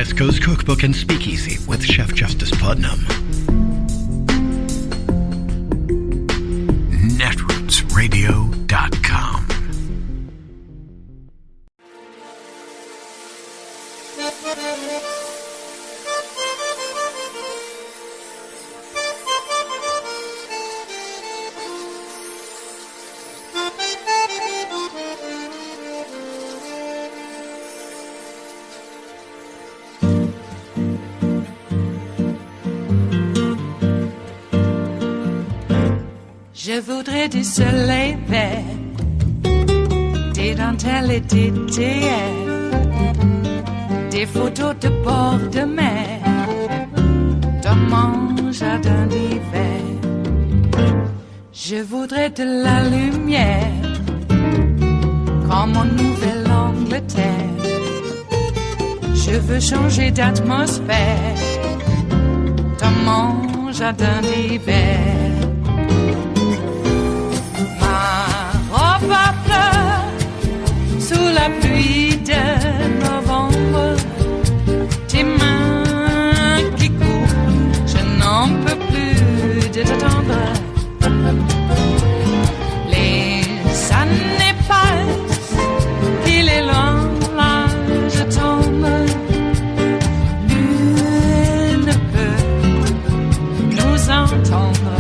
West Coast Cookbook and Speakeasy with Chef Justice Putnam. Netrootsradio.com. Je voudrais du soleil vert, des dentelles et des théières, des photos de bord de mer, dans mon jardin d'hiver. Je voudrais de la lumière, comme en Nouvelle-Angleterre. Je veux changer d'atmosphère, dans mon jardin d'hiver. Ma fleur sous la pluie de novembre, tes mains qui courent, je n'en peux plus de t'attendre. Les années passent, il est loin, là je tombe. Nul ne peut nous entendre.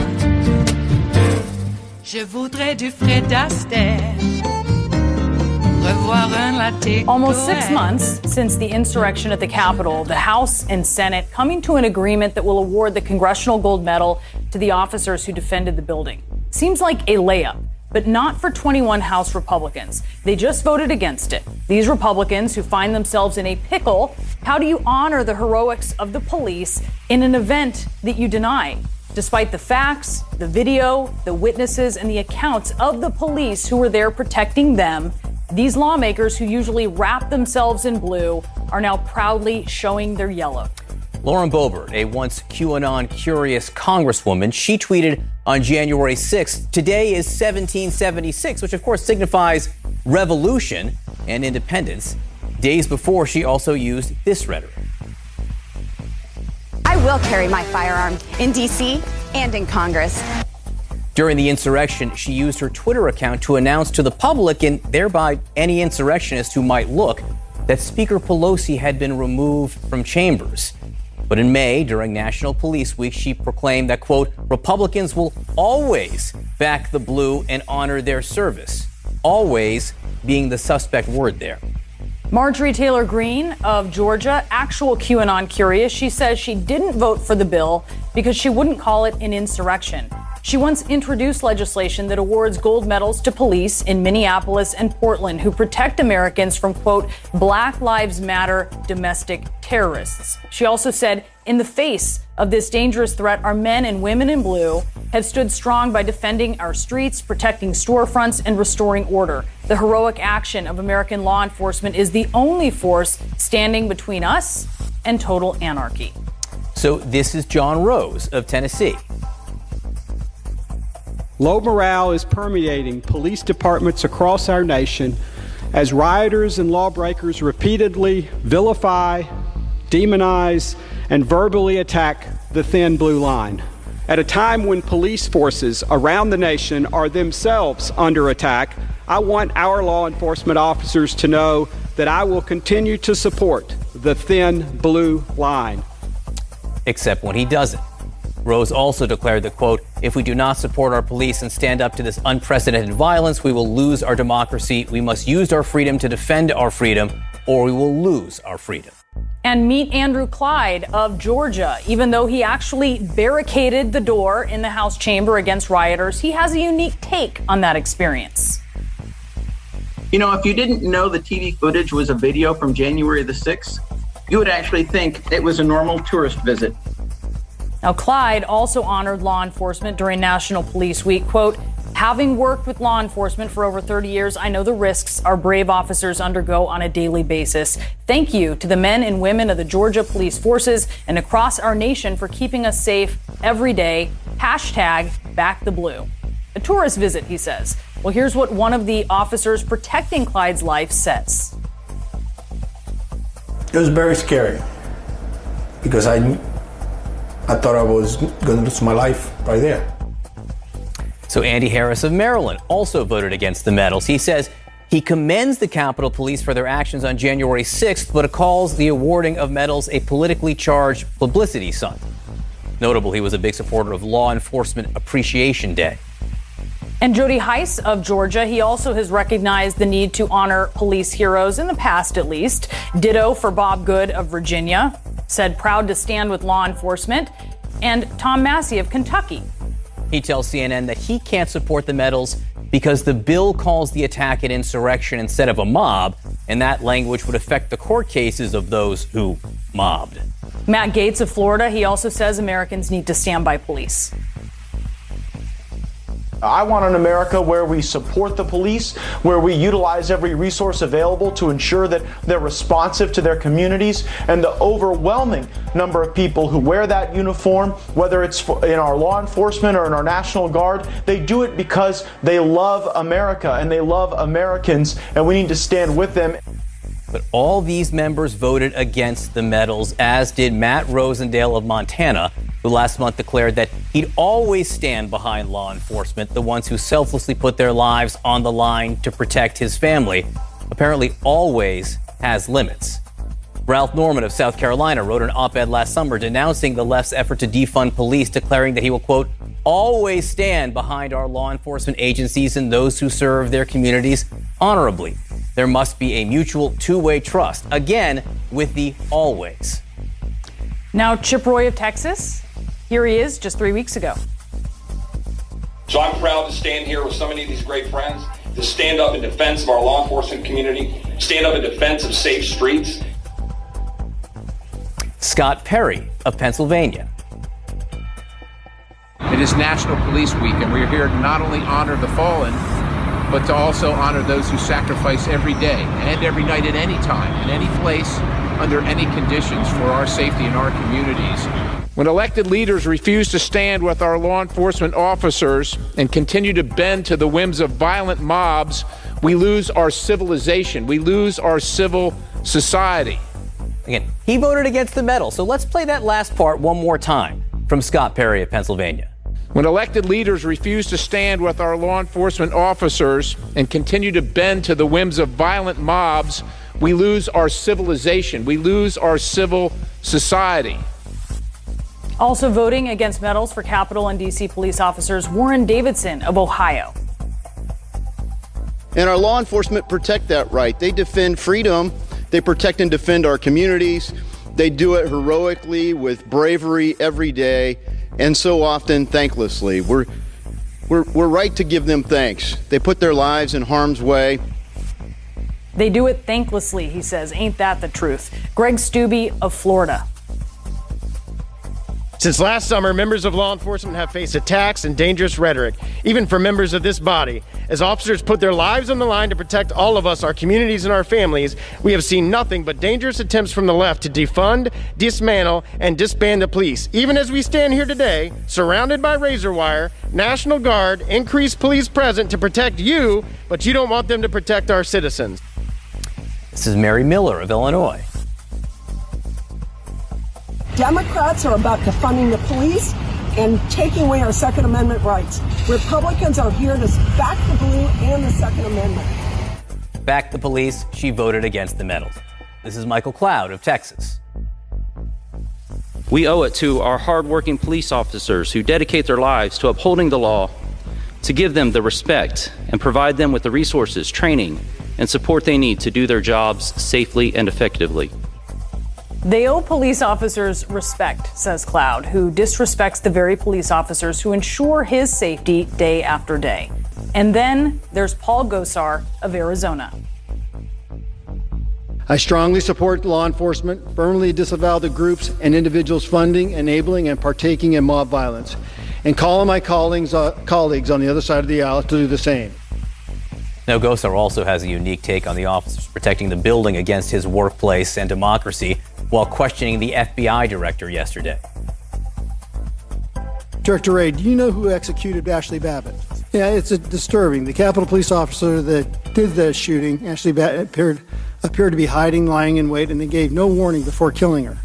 Je voudrais du Fred Astaire, revoir un latte. Almost 6 months since the insurrection at the Capitol, the House and Senate coming to an agreement that will award the Congressional Gold Medal to the officers who defended the building. Seems like a layup, but not for 21 House Republicans. They just voted against it. These Republicans who find themselves in a pickle, how do you honor the heroics of the police in an event that you deny? Despite the facts, the video, the witnesses, and the accounts of the police who were there protecting them, these lawmakers who usually wrap themselves in blue are now proudly showing their yellow. Lauren Boebert, a once QAnon-curious congresswoman, she tweeted on January 6th, "Today is 1776," which of course signifies revolution and independence. Days before, she also used this rhetoric. I will carry my firearm in D.C. and in Congress. During the insurrection, she used her Twitter account to announce to the public, and thereby any insurrectionist who might look, that Speaker Pelosi had been removed from chambers. But in May, during National Police Week, she proclaimed that, quote, Republicans will always back the blue and honor their service. Always being the suspect word there. Marjorie Taylor Greene of Georgia, actual QAnon curious, she says she didn't vote for the bill because she wouldn't call it an insurrection. She once introduced legislation that awards gold medals to police in Minneapolis and Portland who protect Americans from, quote, Black Lives Matter domestic terrorists. She also said, in the face of this dangerous threat, our men and women in blue have stood strong by defending our streets, protecting storefronts, and restoring order. The heroic action of American law enforcement is the only force standing between us and total anarchy. So this is John Rose of Tennessee. Low morale is permeating police departments across our nation as rioters and lawbreakers repeatedly vilify, demonize, and verbally attack the thin blue line. At a time when police forces around the nation are themselves under attack, I want our law enforcement officers to know that I will continue to support the thin blue line. Except when he doesn't. Rose also declared that, quote, if we do not support our police and stand up to this unprecedented violence, we will lose our democracy. We must use our freedom to defend our freedom, or we will lose our freedom. And meet Andrew Clyde of Georgia. Even though he actually barricaded the door in the House chamber against rioters, he has a unique take on that experience. You know, if you didn't know the TV footage was a video from January the 6th, you would actually think it was a normal tourist visit. Now, Clyde also honored law enforcement during National Police Week. Quote, having worked with law enforcement for over 30 years, I know the risks our brave officers undergo on a daily basis. Thank you to the men and women of the Georgia police forces and across our nation for keeping us safe every day. Hashtag back the blue. A tourist visit, he says. Well, here's what one of the officers protecting Clyde's life says. It was very scary. because I thought I was going to lose my life right there. So Andy Harris of Maryland also voted against the medals. He says he commends the Capitol Police for their actions on January 6th, but calls the awarding of medals a politically charged publicity stunt. Notable, he was a big supporter of Law Enforcement Appreciation Day. And Jody Heiss of Georgia, he also has recognized the need to honor police heroes in the past, at least. Ditto for Bob Good of Virginia, said proud to stand with law enforcement. And Tom Massey of Kentucky. He tells CNN that he can't support the medals because the bill calls the attack an insurrection instead of a mob, and that language would affect the court cases of those who mobbed. Matt Gaetz of Florida, he also says Americans need to stand by police. I want an America where we support the police, where we utilize every resource available to ensure that they're responsive to their communities. And the overwhelming number of people who wear that uniform, whether it's in our law enforcement or in our National Guard, they do it because they love America and they love Americans, and we need to stand with them. But all these members voted against the medals, as did Matt Rosendale of Montana, who last month declared that he'd always stand behind law enforcement, the ones who selflessly put their lives on the line to protect his family. Apparently always has limits. Ralph Norman of South Carolina wrote an op-ed last summer denouncing the left's effort to defund police, declaring that he will, quote, always stand behind our law enforcement agencies and those who serve their communities honorably. There must be a mutual two-way trust. Again, with the always. Now, Chip Roy of Texas. Here he is just 3 weeks ago. So I'm proud to stand here with so many of these great friends to stand up in defense of our law enforcement community, stand up in defense of safe streets. Scott Perry of Pennsylvania. It is National Police Week, and we're here to not only honor the fallen, but to also honor those who sacrifice every day and every night at any time, in any place, under any conditions for our safety in our communities. When elected leaders refuse to stand with our law enforcement officers and continue to bend to the whims of violent mobs, we lose our civilization. We lose our civil society. Again, he voted against the medal, so let's play that last part one more time from Scott Perry of Pennsylvania. When elected leaders refuse to stand with our law enforcement officers and continue to bend to the whims of violent mobs, we lose our civilization. We lose our civil society. Also voting against medals for Capitol and D.C. police officers, Warren Davidson of Ohio. And our law enforcement protect that right. They defend freedom. They protect and defend our communities. They do it heroically with bravery every day, and so often thanklessly. We're right to give them thanks. They put their lives in harm's way. They do it thanklessly, he says. Ain't that the truth? Greg Stubbe of Florida. Since last summer, members of law enforcement have faced attacks and dangerous rhetoric, even from members of this body. As officers put their lives on the line to protect all of us, our communities, and our families, we have seen nothing but dangerous attempts from the left to defund, dismantle, and disband the police. Even as we stand here today, surrounded by razor wire, National Guard, increased police present to protect you, but you don't want them to protect our citizens. This is Mary Miller of Illinois. Democrats are about defunding the police and taking away our Second Amendment rights. Republicans are here to back the blue and the Second Amendment. Back the police, she voted against the medals. This is Michael Cloud of Texas. We owe it to our hardworking police officers who dedicate their lives to upholding the law, to give them the respect and provide them with the resources, training, and support they need to do their jobs safely and effectively. They owe police officers respect, says Cloud, who disrespects the very police officers who ensure his safety day after day. And then there's Paul Gosar of Arizona. I strongly support law enforcement, firmly disavow the groups and individuals funding, enabling, and partaking in mob violence, and call on my colleagues on the other side of the aisle to do the same. Now, Gosar also has a unique take on the officers protecting the building against his workplace and democracy while questioning the FBI director yesterday. Director Ray, do you know who executed Ashley Babbitt? Yeah, it's disturbing. The Capitol Police officer that did the shooting, Ashley Babbitt, appeared to be hiding, lying in wait, and they gave no warning before killing her.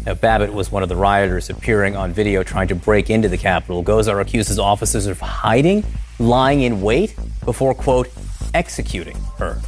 Now, Babbitt was one of the rioters appearing on video trying to break into the Capitol. Gozar accuses officers of hiding, lying in wait before, quote, executing her.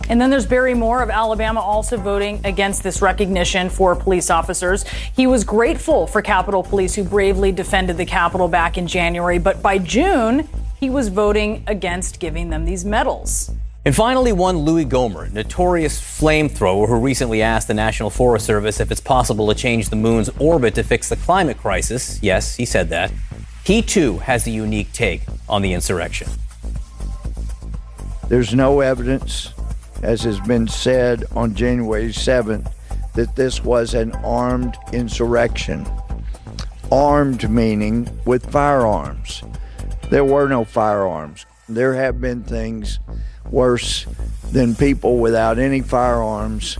And then there's Barry Moore of Alabama also voting against this recognition for police officers. He was grateful for Capitol Police who bravely defended the Capitol back in January, but by June, he was voting against giving them these medals. And finally, one Louis Gohmert, notorious flamethrower who recently asked the National Forest Service if it's possible to change the moon's orbit to fix the climate crisis. Yes, he said that. He, too, has a unique take on the insurrection. There's no evidence, as has been said on January 7th, that this was an armed insurrection. Armed meaning with firearms. There were no firearms. There have been things worse than people without any firearms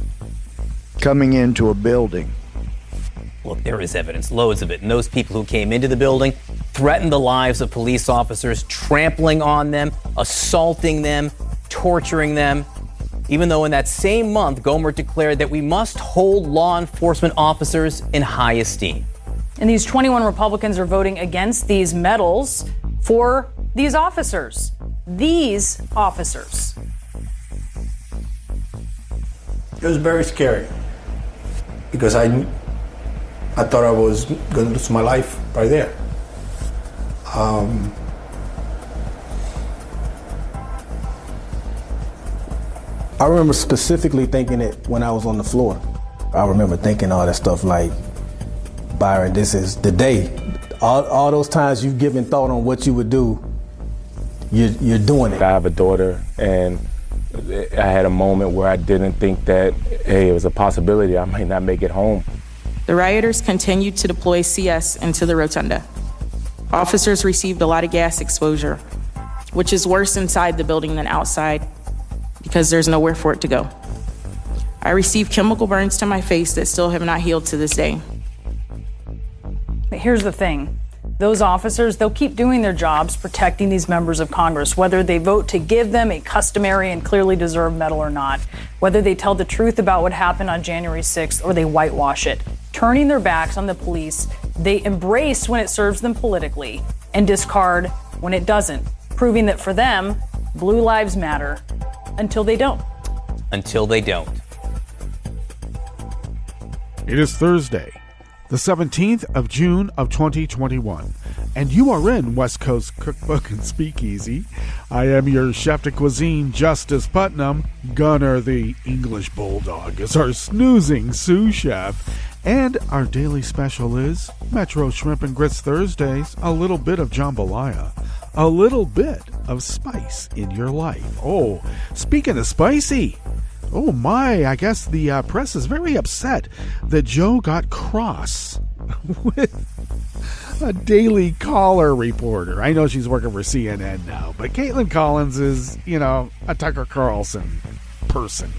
coming into a building. Look, there is evidence, loads of it. And those people who came into the building threatened the lives of police officers, trampling on them, assaulting them, torturing them. Even though in that same month, Gohmert declared that we must hold law enforcement officers in high esteem. And these 21 Republicans are voting against these medals for these officers. These officers. It was very scary because I thought I was going to lose my life right there. I remember specifically thinking it when I was on the floor. I remember thinking all that stuff like, Byron, this is the day. All those times you've given thought on what you would do, you're doing it. I have a daughter, and I had a moment where I didn't think that, hey, it was a possibility I might not make it home. The rioters continued to deploy CS into the rotunda. Officers received a lot of gas exposure, which is worse inside the building than outside because there's nowhere for it to go. I received chemical burns to my face that still have not healed to this day. But here's the thing. Those officers, they'll keep doing their jobs protecting these members of Congress, whether they vote to give them a customary and clearly deserved medal or not, whether they tell the truth about what happened on January 6th or they whitewash it. Turning their backs on the police, they embrace when it serves them politically and discard when it doesn't, proving that for them, blue lives matter until they don't. Until they don't. It is Thursday, the 17th of June of 2021, and you are in West Coast Cookbook and Speakeasy. I am your chef de cuisine, Justice Putnam. Gunner the English Bulldog is our snoozing sous chef, and our daily special is Metro Shrimp and Grits Thursdays, a little bit of jambalaya, a little bit of spice in your life. Oh, speaking of spicy, oh my, I guess the press is very upset that Joe got cross with a Daily Caller reporter. I know she's working for CNN now, but Caitlin Collins is, a Tucker Carlson person.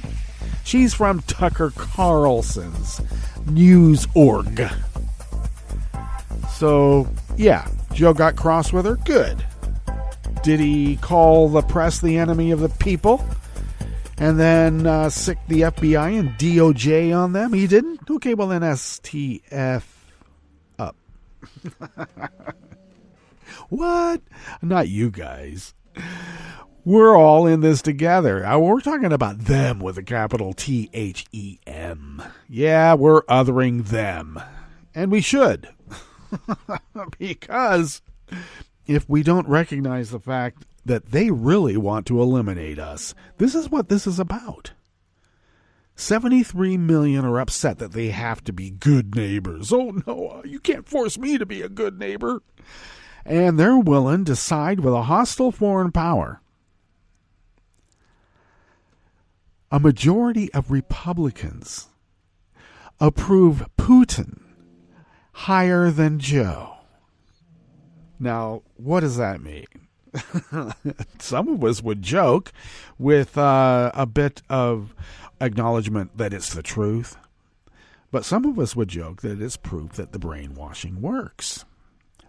She's from Tucker Carlson's news org. So, yeah, Joe got cross with her. Good. Did he call the press the enemy of the people? And then sick the FBI and DOJ on them? He didn't? Okay, well then STF up. What? Not you guys. We're all in this together. We're talking about them with a capital THEM. Yeah, we're othering them. And we should. Because if we don't recognize the fact that they really want to eliminate us, this is what this is about. 73 million are upset that they have to be good neighbors. Oh no, you can't force me to be a good neighbor. And they're willing to side with a hostile foreign power. A majority of Republicans approve Putin higher than Joe. Now, what does that mean? Some of us would joke with a bit of acknowledgement that it's the truth. But some of us would joke that it's proof that the brainwashing works.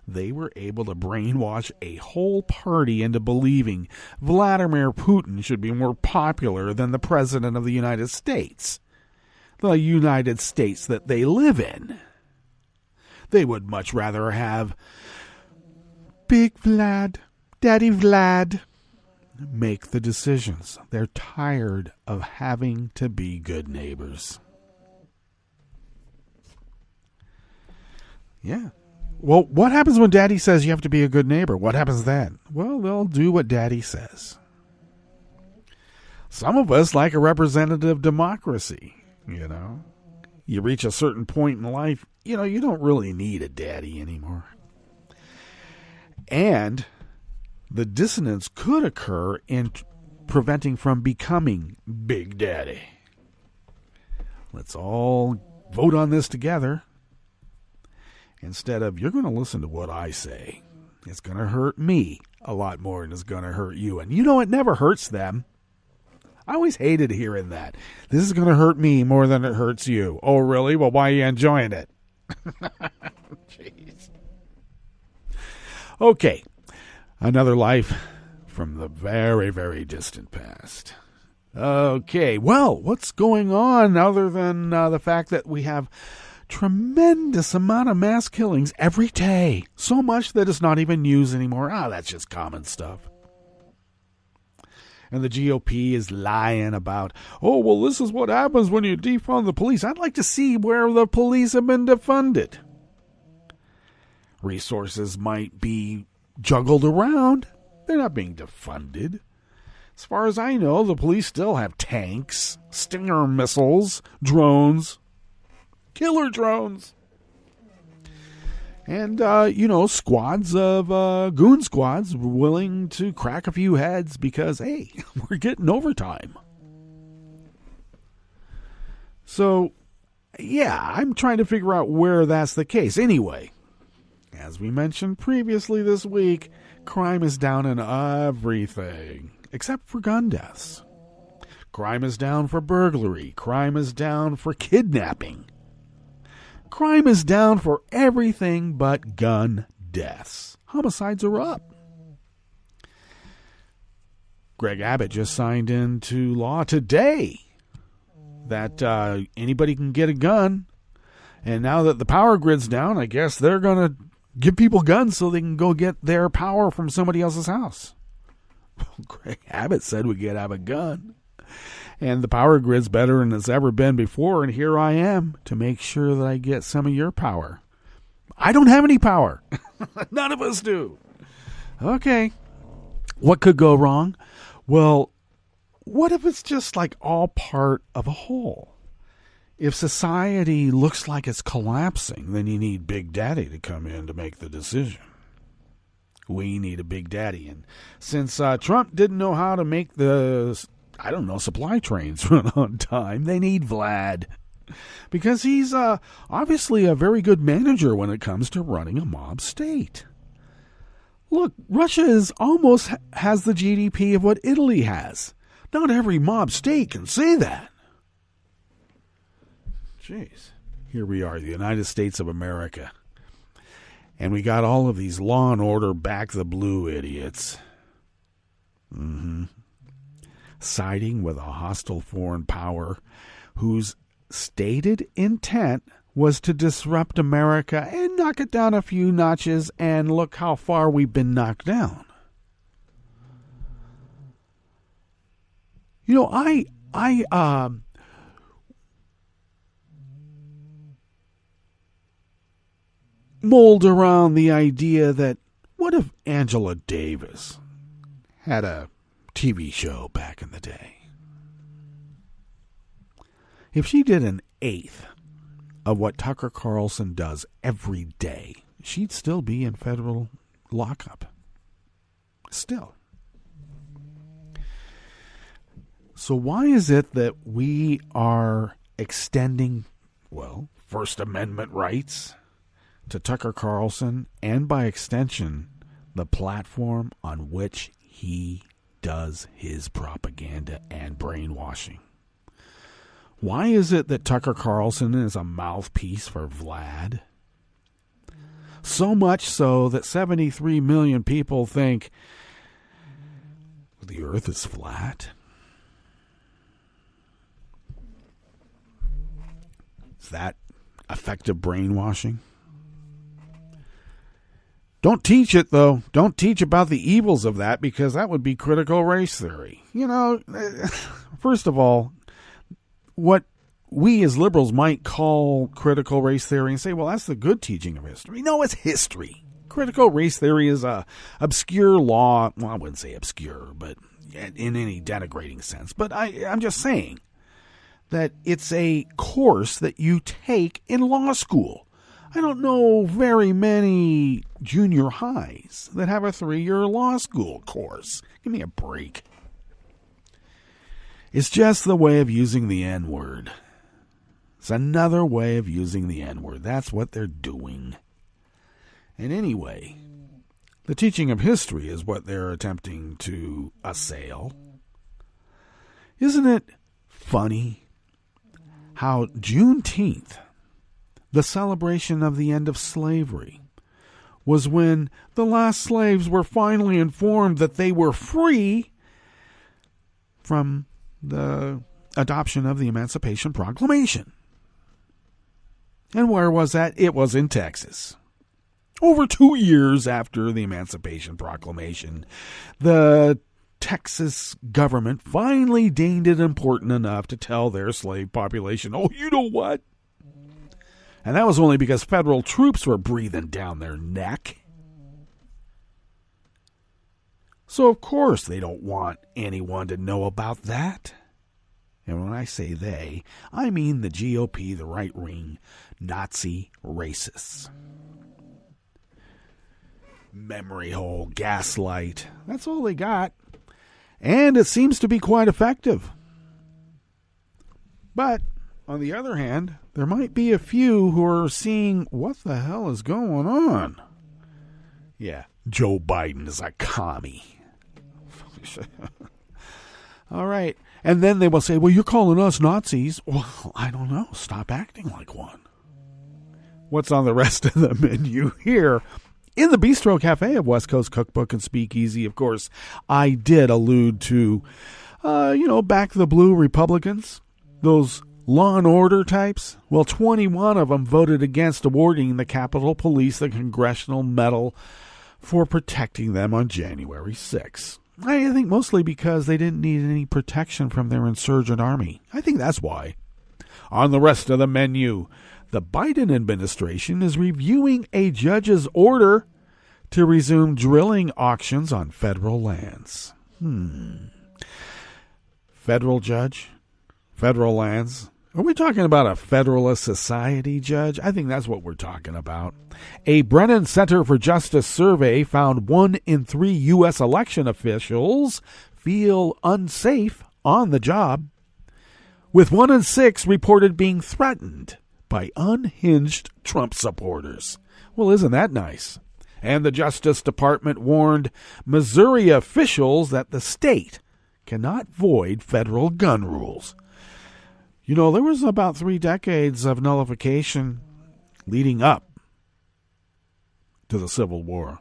They were able to brainwash a whole party into believing Vladimir Putin should be more popular than the President of the United States. the United States that they live in. They would much rather have Big Vlad, Daddy Vlad, make the decisions. They're tired of having to be good neighbors. Yeah. Well, what happens when Daddy says you have to be a good neighbor? What happens then? Well, they'll do what Daddy says. Some of us like a representative democracy, you know. You reach a certain point in life, you know, you don't really need a daddy anymore. And the dissonance could occur in preventing from becoming Big Daddy. Let's all vote on this together. Instead of, you're going to listen to what I say. It's going to hurt me a lot more than it's going to hurt you. And you know, it never hurts them. I always hated hearing that. This is going to hurt me more than it hurts you. Oh, really? Well, why are you enjoying it? Jeez. Okay. Another life from the very, very distant past. Okay. Well, what's going on other than the fact that we have tremendous amount of mass killings every day? So much that it's not even news anymore. That's just common stuff. And the GOP is lying about, oh, well, this is what happens when you defund the police. I'd like to see where the police have been defunded. Resources might be juggled around. They're not being defunded. As far as I know, the police still have tanks, Stinger missiles, drones, killer drones. And, squads of goon squads willing to crack a few heads because, hey, we're getting overtime. So, yeah, I'm trying to figure out where that's the case. Anyway, as we mentioned previously this week, crime is down in everything except for gun deaths. Crime is down for burglary. Crime is down for kidnapping. Crime is down for everything but gun deaths. Homicides are up. Greg Abbott just signed into law today that anybody can get a gun. And now that the power grid's down, I guess they're going to give people guns so they can go get their power from somebody else's house. Greg Abbott said we could have a gun. And the power grid's better than it's ever been before, and here I am to make sure that I get some of your power. I don't have any power. None of us do. Okay. What could go wrong? Well, what if it's just like all part of a whole? If society looks like it's collapsing, then you need Big Daddy to come in to make the decision. We need a Big Daddy. And since Trump didn't know how to make the supply trains run on time, they need Vlad. Because he's obviously a very good manager when it comes to running a mob state. Look, Russia almost has the GDP of what Italy has. Not every mob state can say that. Jeez. Here we are, the United States of America. And we got all of these law and order back the blue idiots. Siding with a hostile foreign power whose stated intent was to disrupt America and knock it down a few notches, and look how far we've been knocked down. You know, I mulled around the idea that what if Angela Davis had a TV show back in the day? If she did an eighth of what Tucker Carlson does every day, she'd still be in federal lockup. Still. So why is it that we are extending, well, First Amendment rights to Tucker Carlson, and by extension, the platform on which he does his propaganda and brainwashing? Why is it that Tucker Carlson is a mouthpiece for Vlad? So much so that 73 million people think the earth is flat. with that effective brainwashing. Don't teach it, though. Don't teach about the evils of that, because that would be critical race theory. First of all, what we as liberals might call critical race theory and say, well, that's the good teaching of history. No, it's history. Critical race theory is a obscure law. Well, I wouldn't say obscure, but in any denigrating sense. But I'm just saying that it's a course that you take in law school. I don't know very many junior highs that have a 3-year law school course. Give me a break. It's just the way of using the N-word. It's another way of using the N-word. That's what they're doing. And anyway, the teaching of history is what they're attempting to assail. Isn't it funny how Juneteenth, the celebration of the end of slavery, was when the last slaves were finally informed that they were free from the adoption of the Emancipation Proclamation. And where was that? It was in Texas. Over 2 years after the Emancipation Proclamation, the Texas government finally deemed it important enough to tell their slave population, oh, you know what? And that was only because federal troops were breathing down their neck. So, of course, they don't want anyone to know about that. And when I say they, I mean the GOP, the right-wing, Nazi racists. Memory hole, gaslight, that's all they got. And it seems to be quite effective. But, on the other hand, there might be a few who are seeing what the hell is going on. Yeah, Joe Biden is a commie. All right. And then they will say, well, you're calling us Nazis. Well, I don't know. Stop acting like one. What's on the rest of the menu here? In the Bistro Cafe of West Coast Cookbook and Speakeasy, of course, I did allude to, back the blue Republicans, those law and order types. Well, 21 of them voted against awarding the Capitol Police the Congressional Medal for protecting them on January 6th. I think mostly because they didn't need any protection from their insurgent army. I think that's why. On the rest of the menu, the Biden administration is reviewing a judge's order to resume drilling auctions on federal lands. Federal judge? Federal lands? Are we talking about a Federalist Society judge? I think that's what we're talking about. A Brennan Center for Justice survey found 1 in 3 U.S. election officials feel unsafe on the job, with 1 in 6 reported being threatened by unhinged Trump supporters. Well, isn't that nice? And the Justice Department warned Missouri officials that the state cannot void federal gun rules. You know, there was about 3 decades of nullification leading up to the Civil War.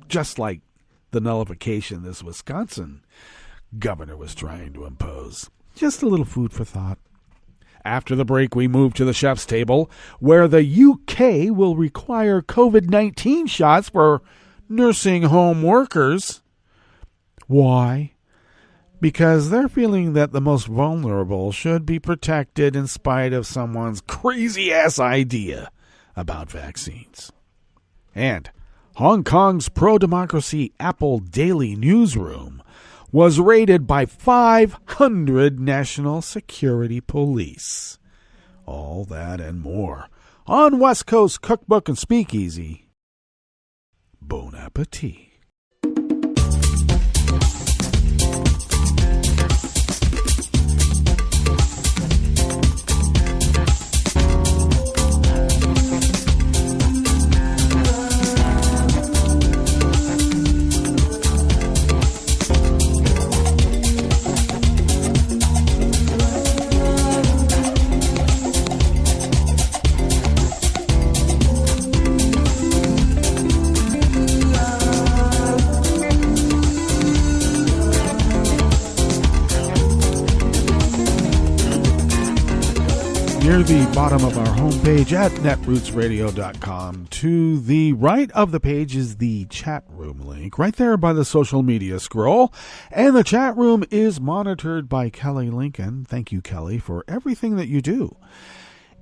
Just like the nullification this Wisconsin governor was trying to impose. Just a little food for thought. After the break, we move to the chef's table, where the UK will require COVID-19 shots for nursing home workers. Why? Because they're feeling that the most vulnerable should be protected in spite of someone's crazy-ass idea about vaccines. And Hong Kong's pro-democracy Apple Daily Newsroom was raided by 500 national security police. All that and more on West Coast Cookbook and Speakeasy. Bon appetit. near the bottom of our homepage at netrootsradio.com. To the right of the page is the chat room link, right there by the social media scroll. And the chat room is monitored by Kelly Lincoln. Thank you, Kelly, for everything that you do.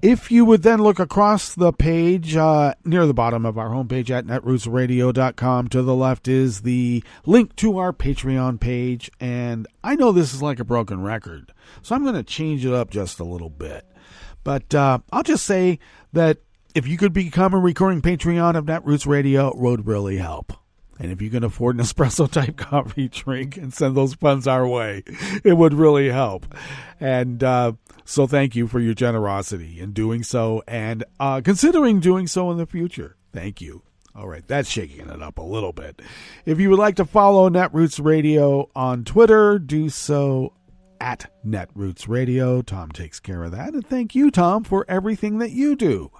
If you would then look across the page near the bottom of our homepage at netrootsradio.com, to the left is the link to our Patreon page. And I know this is like a broken record, so I'm going to change it up just a little bit. But I'll just say that if you could become a recurring Patreon of Netroots Radio, it would really help. And if you can afford an espresso-type coffee drink and send those funds our way, it would really help. And so thank you for your generosity in doing so and considering doing so in the future. Thank you. All right, that's shaking it up a little bit. If you would like to follow Netroots Radio on Twitter, do so at Netroots Radio. Tom takes care of that. And thank you, Tom, for everything that you do.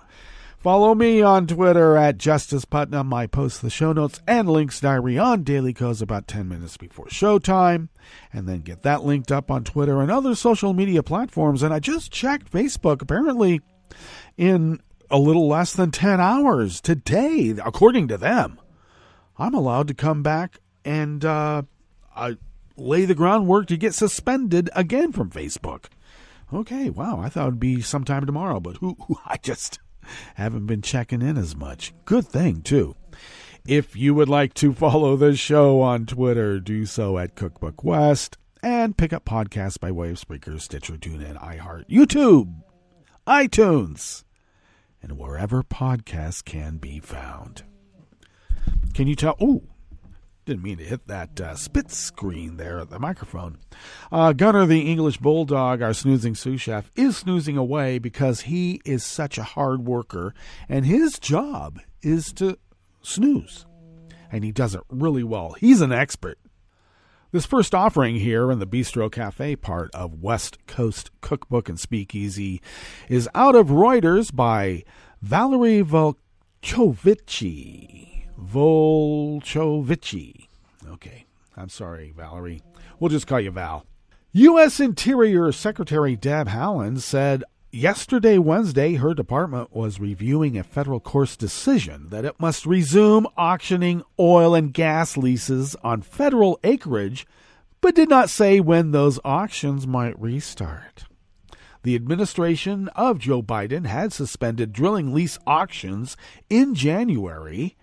Follow me on Twitter at Justice Putnam. I post the show notes and links diary on Daily Kos about 10 minutes before showtime, and then get that linked up on Twitter and other social media platforms. And I just checked Facebook. Apparently, in a little less than 10 hours today, according to them, I'm allowed to come back and lay the groundwork to get suspended again from Facebook. Okay, wow, I thought it would be sometime tomorrow, but I just haven't been checking in as much. Good thing, too. If you would like to follow the show on Twitter, do so at Cookbook West, and pick up podcasts by way of Spreaker, Stitcher, TuneIn, iHeart, YouTube, iTunes, and wherever podcasts can be found. Can you tell? Ooh, didn't mean to hit that spit screen there at the microphone. Gunner, the English Bulldog, our snoozing sous chef, is snoozing away because he is such a hard worker, and his job is to snooze. And he does it really well. He's an expert. This first offering here in the Bistro Cafe part of West Coast Cookbook and Speakeasy is Out of Reuters by Valerie Volchovicci. Okay, I'm sorry, Valerie. We'll just call you Val. U.S. Interior Secretary Deb Haaland said yesterday, Wednesday, her department was reviewing a federal court's decision that it must resume auctioning oil and gas leases on federal acreage, but did not say when those auctions might restart. The administration of Joe Biden had suspended drilling lease auctions in January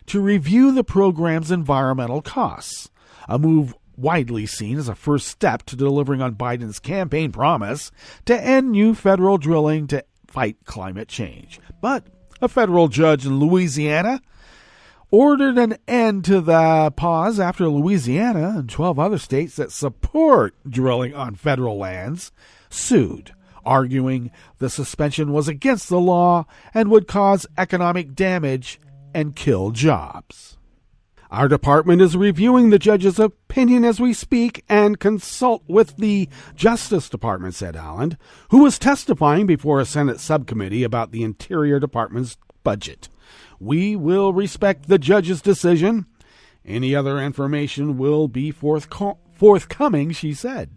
to review the program's environmental costs, a move widely seen as a first step to delivering on Biden's campaign promise to end new federal drilling to fight climate change. But a federal judge in Louisiana ordered an end to the pause after Louisiana and 12 other states that support drilling on federal lands sued, arguing the suspension was against the law and would cause economic damage and kill jobs. Our department is reviewing the judge's opinion as we speak and consult with the Justice Department, said Haaland, who was testifying before a Senate subcommittee about the Interior Department's budget. We will respect the judge's decision. Any other information will be forthcoming, she said.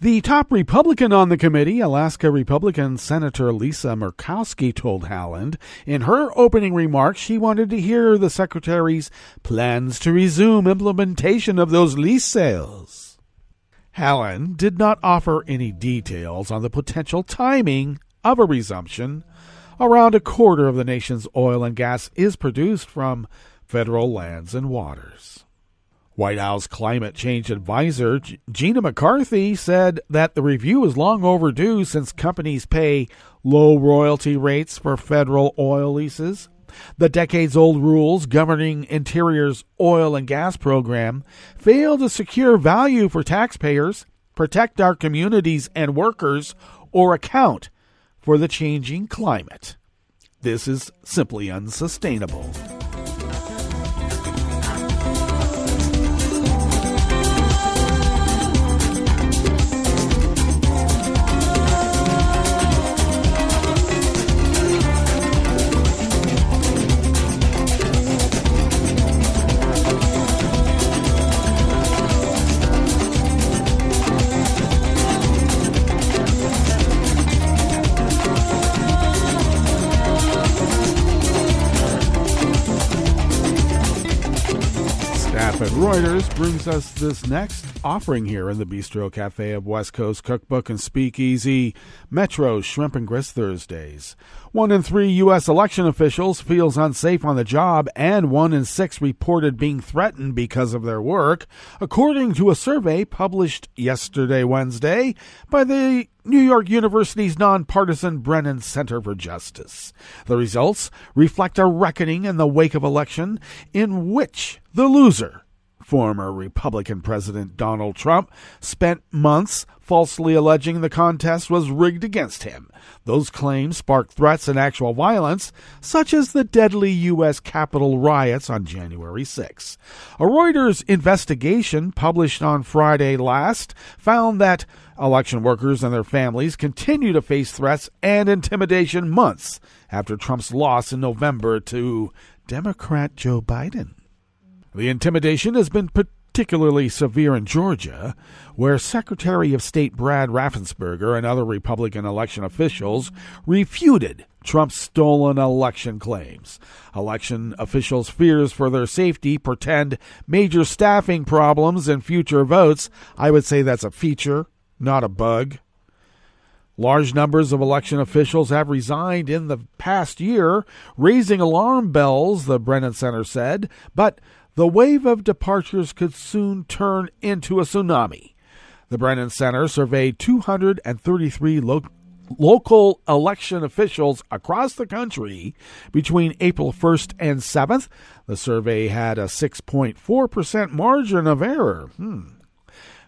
The top Republican on the committee, Alaska Republican Senator Lisa Murkowski, told Haaland in her opening remarks she wanted to hear the Secretary's plans to resume implementation of those lease sales. Haaland did not offer any details on the potential timing of a resumption. Around a quarter of the nation's oil and gas is produced from federal lands and waters. White House climate change advisor Gina McCarthy said that the review is long overdue since companies pay low royalty rates for federal oil leases. The decades-old rules governing Interior's oil and gas program fail to secure value for taxpayers, protect our communities and workers, or account for the changing climate. This is simply unsustainable. Reuters brings us this next offering here in the Bistro Cafe of West Coast Cookbook and Speakeasy. Metro Shrimp and Grist Thursdays. 1 in 3 U.S. election officials feels unsafe on the job, and 1 in 6 reported being threatened because of their work, according to a survey published yesterday, Wednesday, by the New York University's nonpartisan Brennan Center for Justice. The results reflect a reckoning in the wake of election in which the loser, former Republican President Donald Trump, spent months falsely alleging the contest was rigged against him. Those claims sparked threats and actual violence, such as the deadly U.S. Capitol riots on January 6. A Reuters investigation published on Friday last found that election workers and their families continue to face threats and intimidation months after Trump's loss in November to Democrat Joe Biden. The intimidation has been particularly severe in Georgia, where Secretary of State Brad Raffensperger and other Republican election officials refuted Trump's stolen election claims. Election officials' fears for their safety portend major staffing problems in future votes. I would say that's a feature, not a bug. Large numbers of election officials have resigned in the past year, raising alarm bells, the Brennan Center said, but the wave of departures could soon turn into a tsunami. The Brennan Center surveyed 233 local election officials across the country between April 1st and 7th. The survey had a 6.4% margin of error.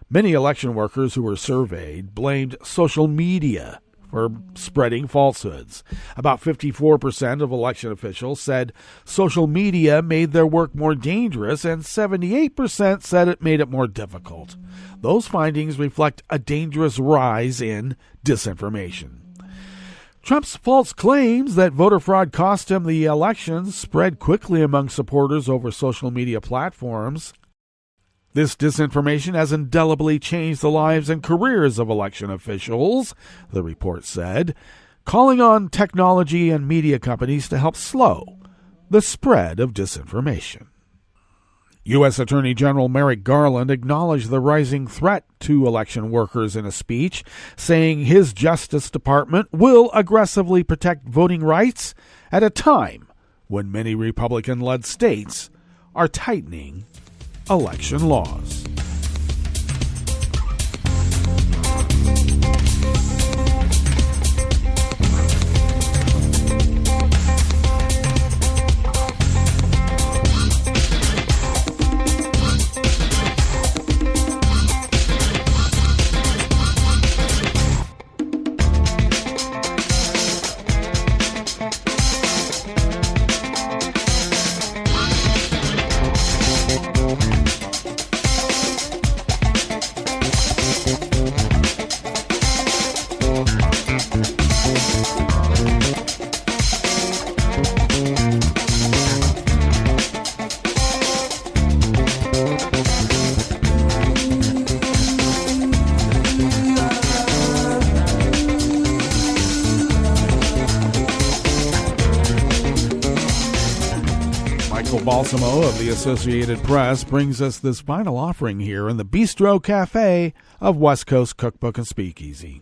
Many election workers who were surveyed blamed social media for spreading falsehoods. About 54% of election officials said social media made their work more dangerous, and 78% said it made it more difficult. Those findings reflect a dangerous rise in disinformation. Trump's false claims that voter fraud cost him the election spread quickly among supporters over social media platforms. This disinformation has indelibly changed the lives and careers of election officials, the report said, calling on technology and media companies to help slow the spread of disinformation. U.S. Attorney General Merrick Garland acknowledged the rising threat to election workers in a speech, saying his Justice Department will aggressively protect voting rights at a time when many Republican-led states are tightening election laws. Balsamo of the Associated Press brings us this final offering here in the Bistro Cafe of West Coast Cookbook and Speakeasy.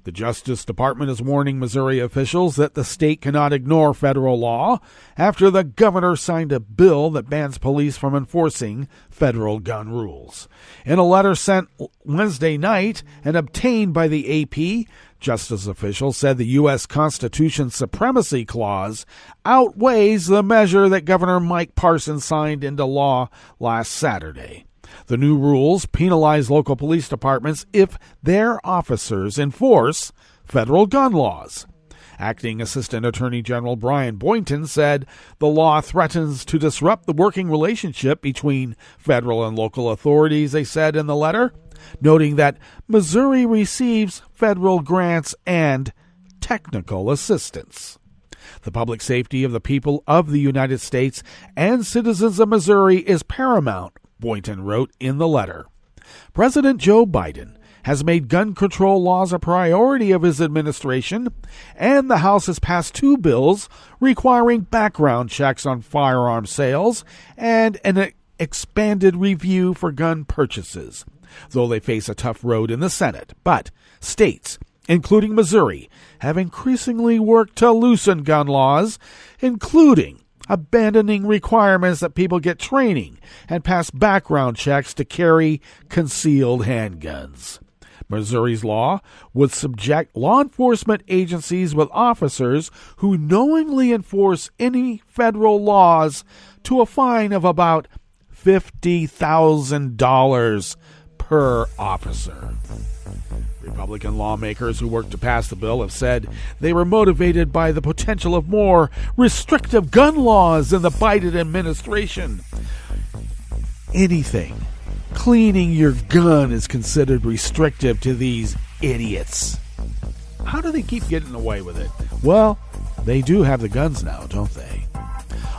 The Justice Department is warning Missouri officials that the state cannot ignore federal law after the governor signed a bill that bans police from enforcing federal gun rules. In a letter sent Wednesday night and obtained by the AP, Justice officials said the U.S. Constitution's Supremacy Clause outweighs the measure that Governor Mike Parson signed into law last Saturday. The new rules penalize local police departments if their officers enforce federal gun laws. Acting Assistant Attorney General Brian Boynton said the law threatens to disrupt the working relationship between federal and local authorities, they said in the letter, noting that Missouri receives federal grants and technical assistance. The public safety of the people of the United States and citizens of Missouri is paramount, Boynton wrote in the letter. President Joe Biden has made gun control laws a priority of his administration, and the House has passed 2 bills requiring background checks on firearm sales and an expanded review for gun purchases, though they face a tough road in the Senate. But states, including Missouri, have increasingly worked to loosen gun laws, including abandoning requirements that people get training and pass background checks to carry concealed handguns. Missouri's law would subject law enforcement agencies with officers who knowingly enforce any federal laws to a fine of about $50,000 per officer. Republican lawmakers who worked to pass the bill have said they were motivated by the potential of more restrictive gun laws in the Biden administration. Anything cleaning your gun is considered restrictive to these idiots. How do they keep getting away with it? Well, they do have the guns now, don't they?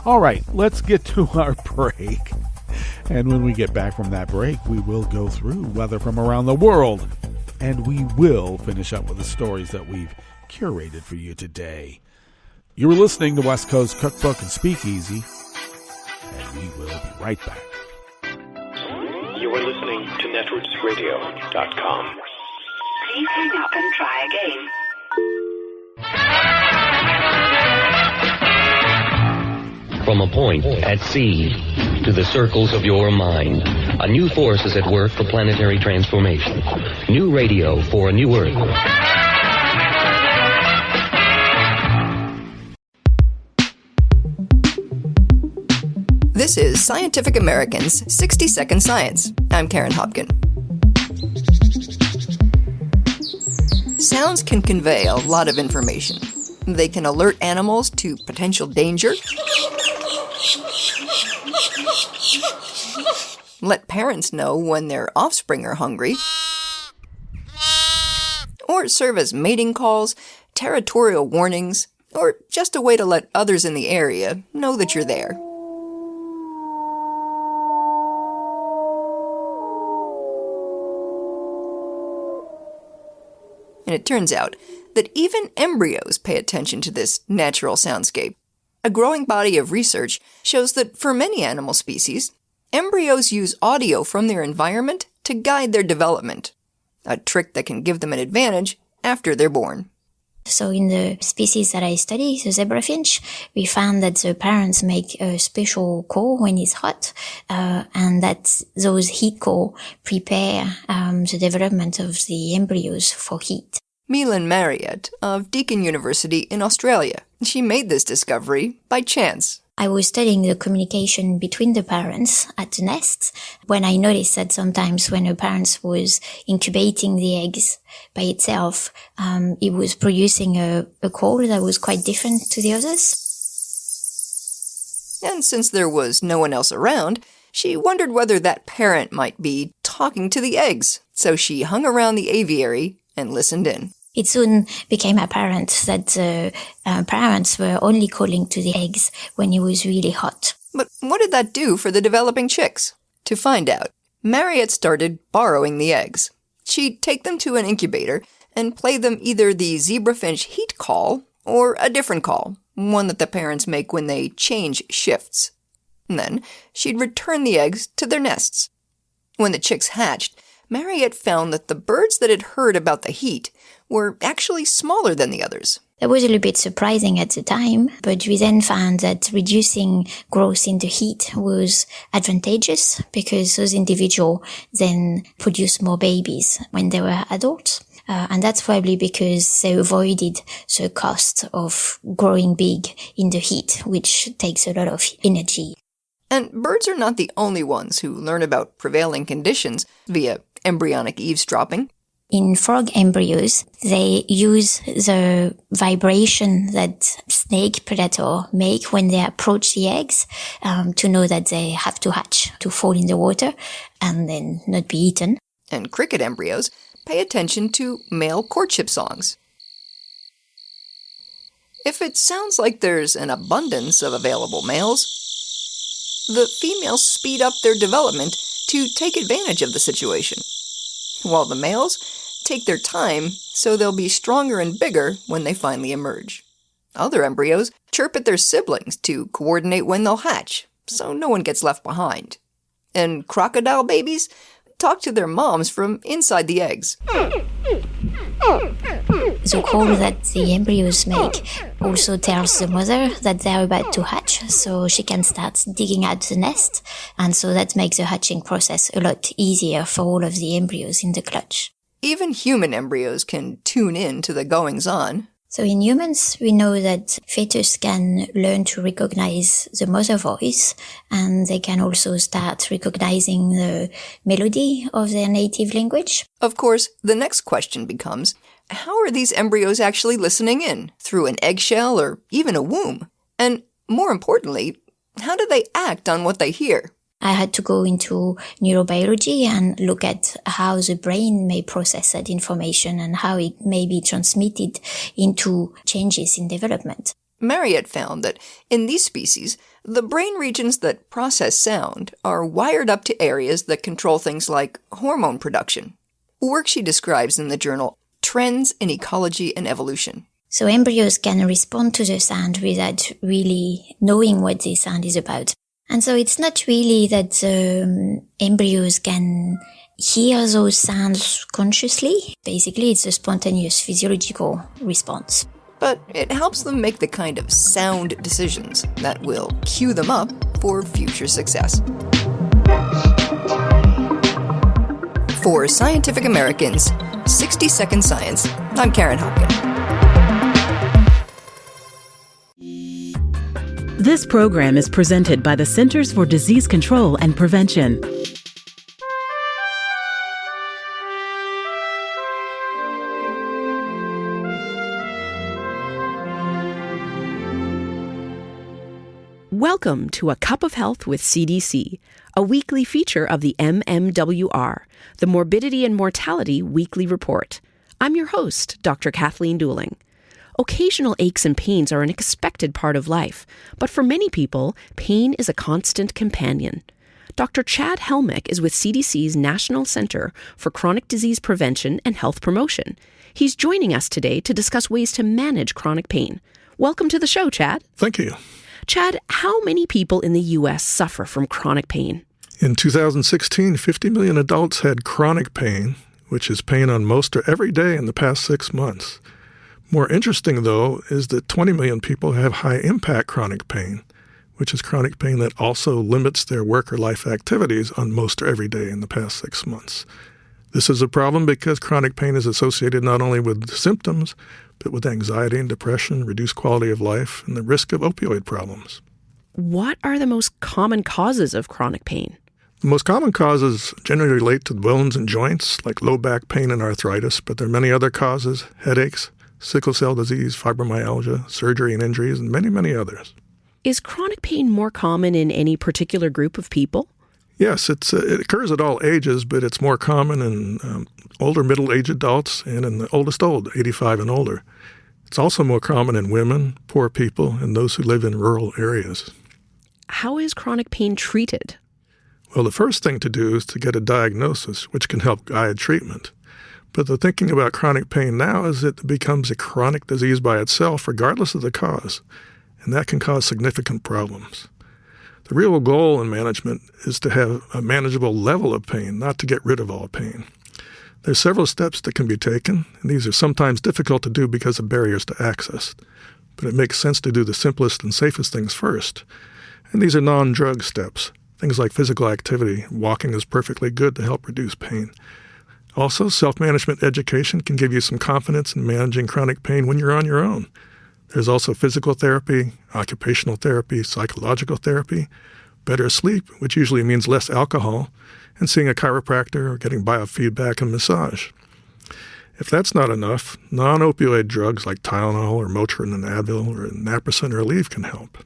All right, let's get to our break. And when we get back from that break, we will go through weather from around the world. And we will finish up with the stories that we've curated for you today. You're listening to West Coast Cookbook and Speakeasy, and we will be right back. You are listening to netrootsradio.com. Please hang up and try again. From a point at sea to the circles of your mind, a new force is at work for planetary transformation. New radio for a new Earth. This is Scientific American's 60-Second Science. I'm Karen Hopkin. Sounds can convey a lot of information. They can alert animals to potential danger, let parents know when their offspring are hungry, or serve as mating calls, territorial warnings, or just a way to let others in the area know that you're there. And it turns out that even embryos pay attention to this natural soundscape. A growing body of research shows that for many animal species, embryos use audio from their environment to guide their development, a trick that can give them an advantage after they're born. So in the species that I study, the zebrafinch, we found that the parents make a special call when it's hot, and that those heat calls prepare the development of the embryos for heat. Milan Marriott of Deakin University in Australia. She made this discovery by chance. I was studying the communication between the parents at the nests when I noticed that sometimes when a parent was incubating the eggs by itself, it was producing a call that was quite different to the others. And since there was no one else around, she wondered whether that parent might be talking to the eggs. So she hung around the aviary and listened in. It soon became apparent that the parents were only calling to the eggs when it was really hot. But what did that do for the developing chicks? To find out, Marriott started borrowing the eggs. She'd take them to an incubator and play them either the zebrafinch heat call or a different call, one that the parents make when they change shifts. And then she'd return the eggs to their nests. When the chicks hatched, Marriott found that the birds that had heard about the heat were actually smaller than the others. That was a little bit surprising at the time, but we then found that reducing growth in the heat was advantageous because those individuals then produced more babies when they were adults. And that's probably because they avoided the cost of growing big in the heat, which takes a lot of energy. And birds are not the only ones who learn about prevailing conditions via embryonic eavesdropping. In frog embryos, they use the vibration that snake predator make when they approach the eggs to know that they have to hatch, to fall in the water and then not be eaten. And cricket embryos pay attention to male courtship songs. If it sounds like there's an abundance of available males, the females speed up their development to take advantage of the situation, while the males take their time so they'll be stronger and bigger when they finally emerge. Other embryos chirp at their siblings to coordinate when they'll hatch, so no one gets left behind. And crocodile babies talk to their moms from inside the eggs. The call that the embryos make also tells the mother that they're about to hatch, so she can start digging out the nest, and so that makes the hatching process a lot easier for all of the embryos in the clutch. Even human embryos can tune in to the goings-on. So in humans, we know that fetus can learn to recognize the mother voice, and they can also start recognizing the melody of their native language. Of course, the next question becomes, how are these embryos actually listening in? Through an eggshell or even a womb? And more importantly, how do they act on what they hear? I had to go into neurobiology and look at how the brain may process that information and how it may be transmitted into changes in development. Marriott found that in these species, the brain regions that process sound are wired up to areas that control things like hormone production. Work she describes in the journal Trends in Ecology and Evolution. So embryos can respond to the sound without really knowing what the sound is about. And so it's not really that embryos can hear those sounds consciously. Basically, it's a spontaneous physiological response. But it helps them make the kind of sound decisions that will cue them up for future success. For Scientific Americans, 60-Second Science, I'm Karen Hopkin. This program is presented by the Centers for Disease Control and Prevention. Welcome to A Cup of Health with CDC, a weekly feature of the MMWR, the Morbidity and Mortality Weekly Report. I'm your host, Dr. Kathleen Dooling. Occasional aches and pains are an expected part of life, but for many people, pain is a constant companion. Dr. Chad Helmick is with CDC's National Center for Chronic Disease Prevention and Health Promotion. He's joining us today to discuss ways to manage chronic pain. Welcome to the show, Chad. Thank you. Chad, how many people in the U.S. suffer from chronic pain? In 2016, 50 million adults had chronic pain, which is pain on most or every day in the past 6 months. More interesting, though, is that 20 million people have high-impact chronic pain, which is chronic pain that also limits their work or life activities on most or every day in the past 6 months. This is a problem because chronic pain is associated not only with symptoms, but with anxiety and depression, reduced quality of life, and the risk of opioid problems. What are the most common causes of chronic pain? The most common causes generally relate to bones and joints, like low back pain and arthritis, but there are many other causes: headaches, sickle cell disease, fibromyalgia, surgery and injuries, and many, many others. Is chronic pain more common in any particular group of people? Yes, it occurs at all ages, but it's more common in older middle-aged adults and in the oldest old, 85 and older. It's also more common in women, poor people, and those who live in rural areas. How is chronic pain treated? Well, the first thing to do is to get a diagnosis, which can help guide treatment. But the thinking about chronic pain now is that it becomes a chronic disease by itself, regardless of the cause, and that can cause significant problems. The real goal in management is to have a manageable level of pain, not to get rid of all pain. There are several steps that can be taken, and these are sometimes difficult to do because of barriers to access. But it makes sense to do the simplest and safest things first. And these are non-drug steps. Things like physical activity. Walking is perfectly good to help reduce pain. Also, self-management education can give you some confidence in managing chronic pain when you're on your own. There's also physical therapy, occupational therapy, psychological therapy, better sleep, which usually means less alcohol, and seeing a chiropractor or getting biofeedback and massage. If that's not enough, non-opioid drugs like Tylenol or Motrin and Advil or naproxen or Aleve can help.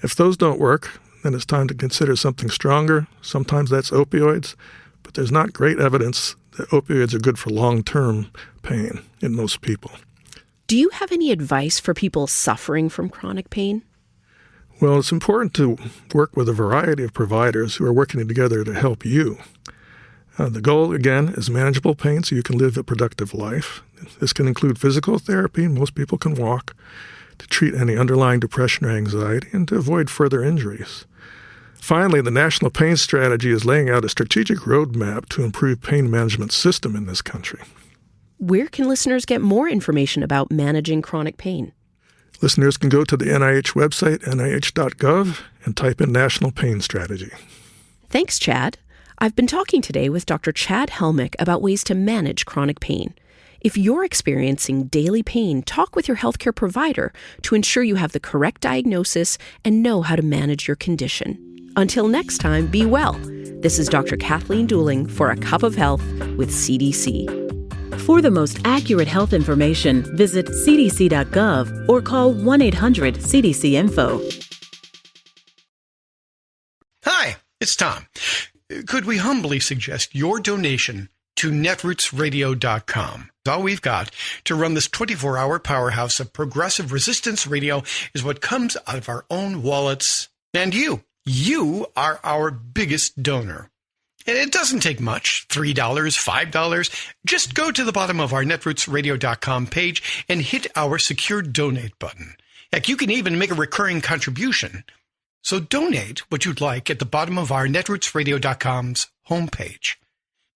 If those don't work, then it's time to consider something stronger. Sometimes that's opioids, but there's not great evidence that opioids are good for long-term pain in most people. Do you have any advice for people suffering from chronic pain? Well, it's important to work with a variety of providers who are working together to help you. The goal, again, is manageable pain so you can live a productive life. This can include physical therapy, most people can walk, to treat any underlying depression or anxiety, and to avoid further injuries. Finally, the National Pain Strategy is laying out a strategic roadmap to improve pain management system in this country. Where can listeners get more information about managing chronic pain? Listeners can go to the NIH website, nih.gov, and type in National Pain Strategy. Thanks, Chad. I've been talking today with Dr. Chad Helmick about ways to manage chronic pain. If you're experiencing daily pain, talk with your healthcare provider to ensure you have the correct diagnosis and know how to manage your condition. Until next time, be well. This is Dr. Kathleen Dooling for A Cup of Health with CDC. For the most accurate health information, visit cdc.gov or call 1-800-CDC-INFO. Hi, it's Tom. Could we humbly suggest your donation to netrootsradio.com? All we've got to run this 24-hour powerhouse of progressive resistance radio is what comes out of our own wallets. And you are our biggest donor. And it doesn't take much, $3, $5. Just go to the bottom of our netrootsradio.com page and hit our secure donate button. Heck, you can even make a recurring contribution. So donate what you'd like at the bottom of our netrootsradio.com's homepage.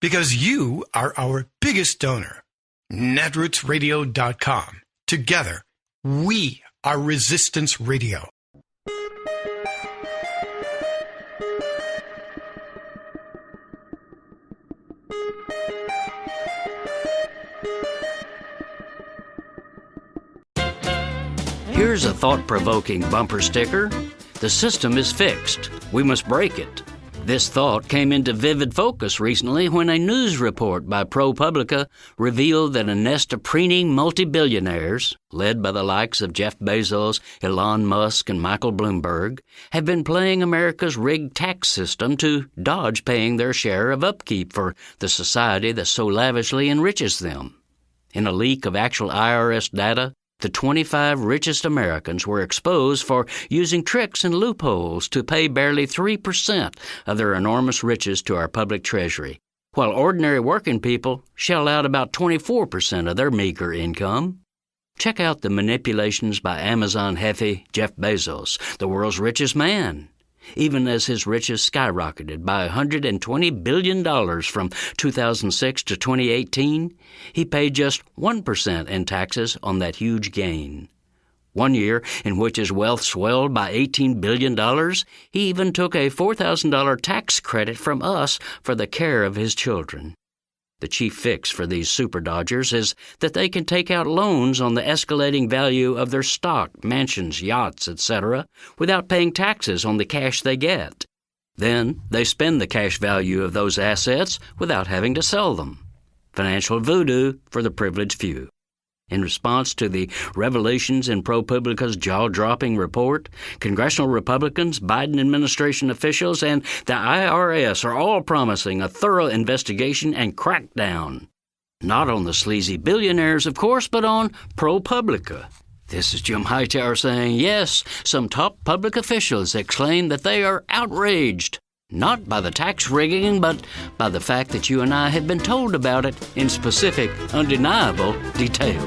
Because you are our biggest donor. netrootsradio.com. Together, we are Resistance Radio. Here's a thought-provoking bumper sticker. The system is fixed. We must break it. This thought came into vivid focus recently when a news report by ProPublica revealed that a nest of preening multi-billionaires, led by the likes of Jeff Bezos, Elon Musk, and Michael Bloomberg, have been playing America's rigged tax system to dodge paying their share of upkeep for the society that so lavishly enriches them. In a leak of actual IRS data, the 25 richest Americans were exposed for using tricks and loopholes to pay barely 3% of their enormous riches to our public treasury, while ordinary working people shell out about 24% of their meager income. Check out the manipulations by Amazon hefe Jeff Bezos, the world's richest man. Even as his riches skyrocketed by $120 billion from 2006 to 2018, he paid just 1% in taxes on that huge gain. One year in which his wealth swelled by $18 billion, he even took a $4,000 tax credit from us for the care of his children. The chief fix for these super dodgers is that they can take out loans on the escalating value of their stock, mansions, yachts, etc., without paying taxes on the cash they get. Then they spend the cash value of those assets without having to sell them. Financial voodoo for the privileged few. In response to the revelations in ProPublica's jaw-dropping report, Congressional Republicans, Biden administration officials, and the IRS are all promising a thorough investigation and crackdown. Not on the sleazy billionaires, of course, but on ProPublica. This is Jim Hightower saying, yes, some top public officials exclaim that they are outraged. Not by the tax rigging, but by the fact that you and I have been told about it in specific, undeniable detail.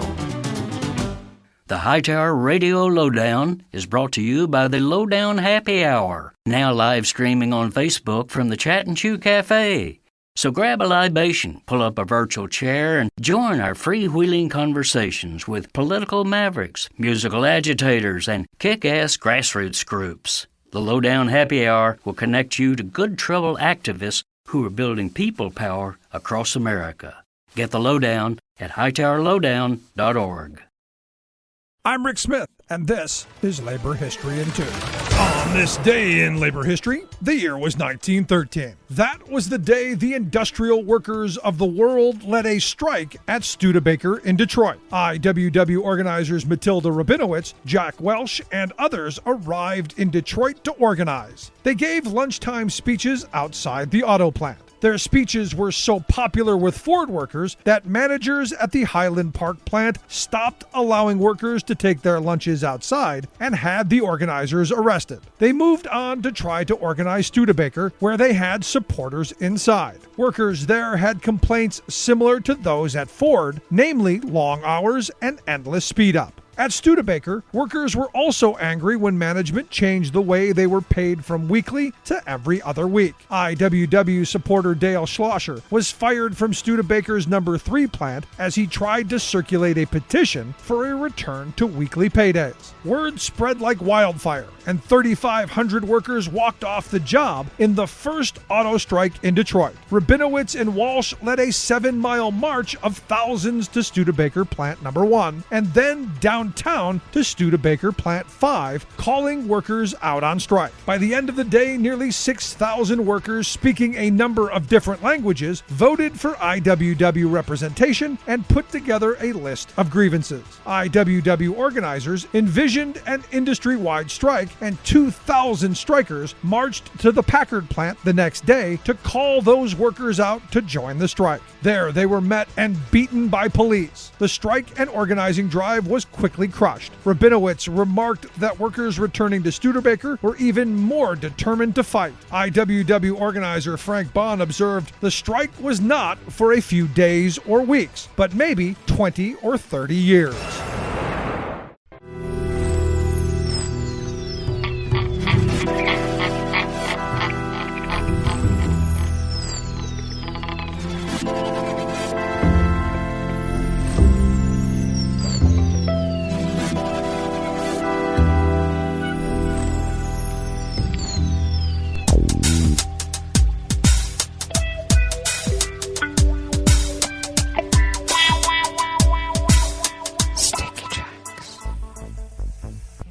The Hightower Radio Lowdown is brought to you by the Lowdown Happy Hour, now live streaming on Facebook from the Chat and Chew Cafe. So grab a libation, pull up a virtual chair, and join our freewheeling conversations with political mavericks, musical agitators, and kick-ass grassroots groups. The Lowdown Happy Hour will connect you to good trouble activists who are building people power across America. Get the Lowdown at hightowerlowdown.org. I'm Rick Smith, and this is Labor History in 2. On this day in labor history, the year was 1913. That was the day the industrial workers of the world led a strike at Studebaker in Detroit. IWW organizers Matilda Rabinowitz, Jack Welch, and others arrived in Detroit to organize. They gave lunchtime speeches outside the auto plant. Their speeches were so popular with Ford workers that managers at the Highland Park plant stopped allowing workers to take their lunches outside and had the organizers arrested. They moved on to try to organize Studebaker, where they had supporters inside. Workers there had complaints similar to those at Ford, namely long hours and endless speed up. At Studebaker, workers were also angry when management changed the way they were paid from weekly to every other week. IWW supporter Dale Schlosser was fired from Studebaker's number 3 plant as he tried to circulate a petition for a return to weekly paydays. Word spread like wildfire, and 3,500 workers walked off the job in the first auto strike in Detroit. Rabinowitz and Walsh led a 7-mile march of thousands to Studebaker plant number 1, and then downtown to Studebaker plant 5, calling workers out on strike. By the end of the day, nearly 6,000 workers speaking a number of different languages voted for IWW representation and put together a list of grievances. IWW organizers envisioned an industry-wide strike, and 2,000 strikers marched to the Packard plant the next day to call those workers out to join the strike. There, they were met and beaten by police. The strike and organizing drive was quickly crushed. Rabinowitz remarked that workers returning to Studebaker were even more determined to fight. IWW organizer Frank Bond observed the strike was not for a few days or weeks, but maybe 20 or 30 years.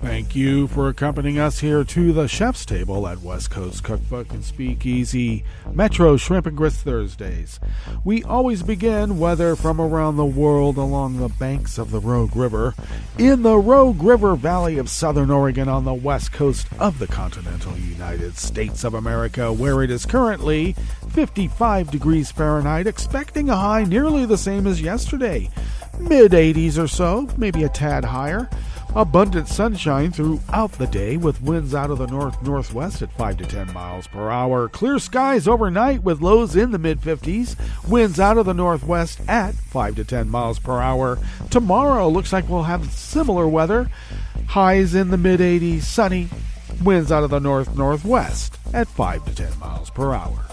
Thank you for accompanying us here to the Chef's Table at West Coast Cookbook and Speakeasy, Metro Shrimp and Grits Thursdays. We always begin weather from around the world along the banks of the Rogue River, in the Rogue River Valley of Southern Oregon on the west coast of the continental United States of America, where it is currently 55 degrees Fahrenheit, expecting a high nearly the same as yesterday. Mid-80s or so, maybe a tad higher. Abundant sunshine throughout the day with winds out of the north-northwest at 5 to 10 miles per hour. Clear skies overnight with lows in the mid-50s. Winds out of the northwest at 5 to 10 miles per hour. Tomorrow looks like we'll have similar weather. Highs in the mid-80s, sunny. Winds out of the north-northwest at 5 to 10 miles per hour.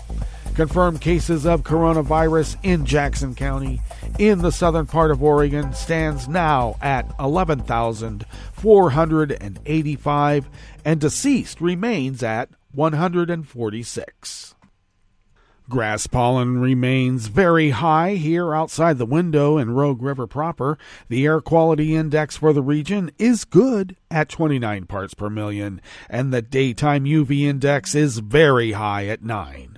Confirmed cases of coronavirus in Jackson County in the southern part of Oregon stands now at 11,485, and deceased remains at 146. Grass pollen remains very high here outside the window in Rogue River proper. The air quality index for the region is good at 29 parts per million, and the daytime UV index is very high at 9.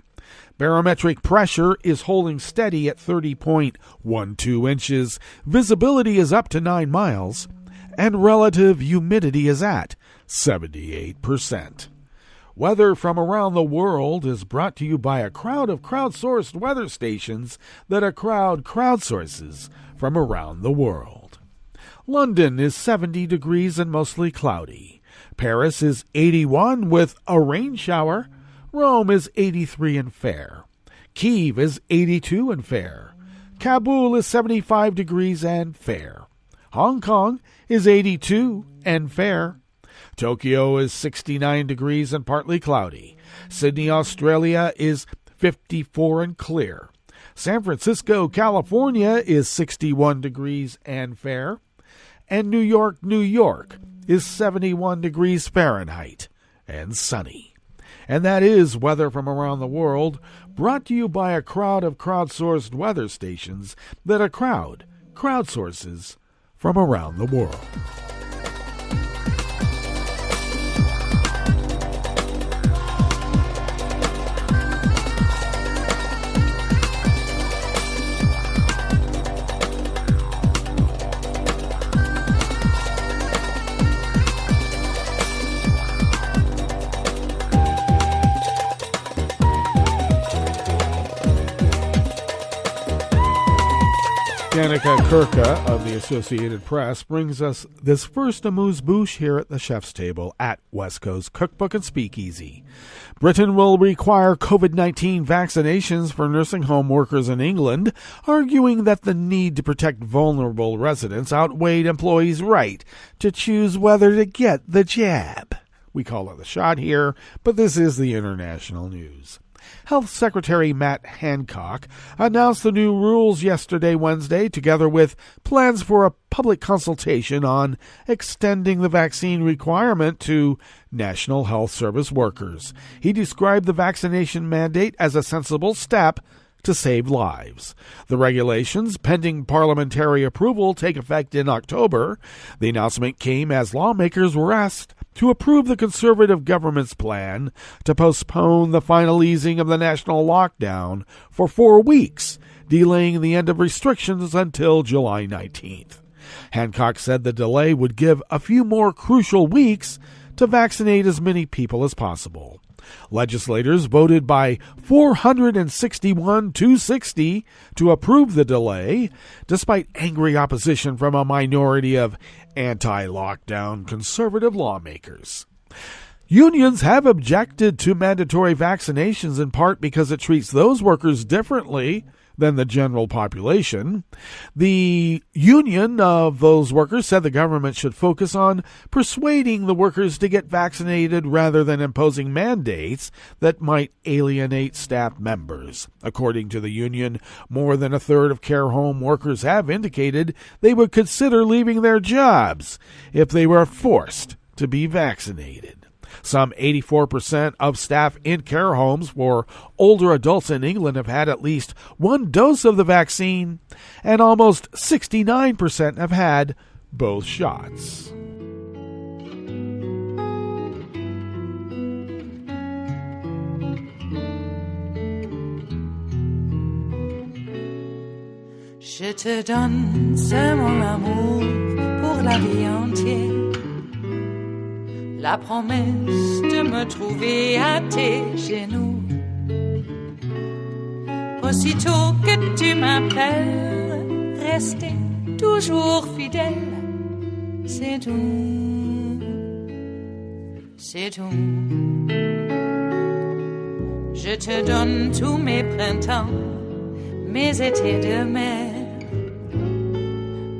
Barometric pressure is holding steady at 30.12 inches. Visibility is up to 9 miles. And relative humidity is at 78%. Weather from around the world is brought to you by a crowd of crowdsourced weather stations that a crowd crowdsources from around the world. London is 70 degrees and mostly cloudy. Paris is 81 with a rain shower. Rome is 83 and fair. Kyiv is 82 and fair. Kabul is 75 degrees and fair. Hong Kong is 82 and fair. Tokyo is 69 degrees and partly cloudy. Sydney, Australia is 54 and clear. San Francisco, California is 61 degrees and fair. And New York, New York is 71 degrees Fahrenheit and sunny. And that is weather from around the world, brought to you by a crowd of crowdsourced weather stations that a crowd crowdsources from around the world. Danica Kirka of the Associated Press brings us this first amuse-bouche here at the Chef's Table at West Coast Cookbook and Speakeasy. Britain will require COVID-19 vaccinations for nursing home workers in England, arguing that the need to protect vulnerable residents outweighed employees' right to choose whether to get the jab. We call it the shot here, but this is the international news. Health Secretary Matt Hancock announced the new rules yesterday, Wednesday, together with plans for a public consultation on extending the vaccine requirement to National Health Service workers. He described the vaccination mandate as a sensible step to save lives. The regulations, pending parliamentary approval, take effect in October. The announcement came as lawmakers were asked to approve the Conservative government's plan to postpone the final easing of the national lockdown for 4 weeks, delaying the end of restrictions until July 19th. Hancock said the delay would give a few more crucial weeks to vaccinate as many people as possible. Legislators voted by 461 to 60 to approve the delay, despite angry opposition from a minority of anti-lockdown conservative lawmakers. Unions have objected to mandatory vaccinations in part because it treats those workers differently than the general population. The union of those workers said the government should focus on persuading the workers to get vaccinated rather than imposing mandates that might alienate staff members. According to the union, more than a third of care home workers have indicated they would consider leaving their jobs if they were forced to be vaccinated. Some 84% of staff in care homes for older adults in England have had at least one dose of the vaccine, and almost 69% have had both shots. Je te donne ce mon amour pour la vie entière. La promesse de me trouver à tes genoux. Aussitôt que tu m'appelles, rester toujours fidèle. C'est tout, c'est tout. Je te donne tous mes printemps, mes étés de mer,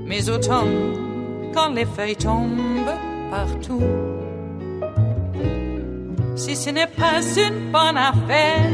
mes automnes quand les feuilles tombent partout. Si ce n'est pas une bonne affaire,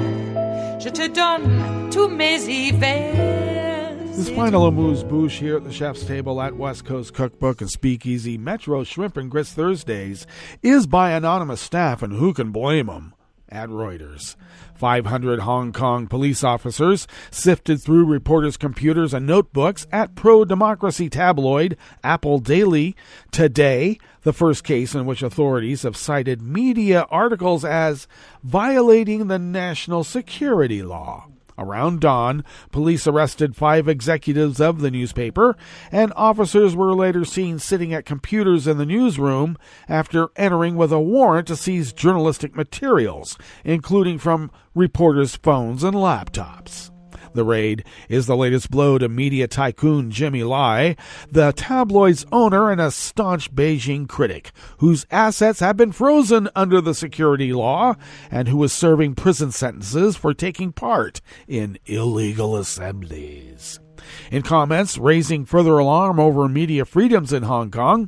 je te donne tous mes hivers. This final amuse-bouche here at the Chef's Table at West Coast Cookbook and Speakeasy Metro Shrimp and Grits Thursdays is by anonymous staff, and who can blame them? At Reuters. 500 Hong Kong police officers sifted through reporters' computers and notebooks at pro-democracy tabloid Apple Daily today, the first case in which authorities have cited media articles as violating the national security law. Around dawn, police arrested 5 executives of the newspaper, and officers were later seen sitting at computers in the newsroom after entering with a warrant to seize journalistic materials, including from reporters' phones and laptops. The raid is the latest blow to media tycoon Jimmy Lai, the tabloid's owner and a staunch Beijing critic, whose assets have been frozen under the security law and who is serving prison sentences for taking part in illegal assemblies. In comments raising further alarm over media freedoms in Hong Kong,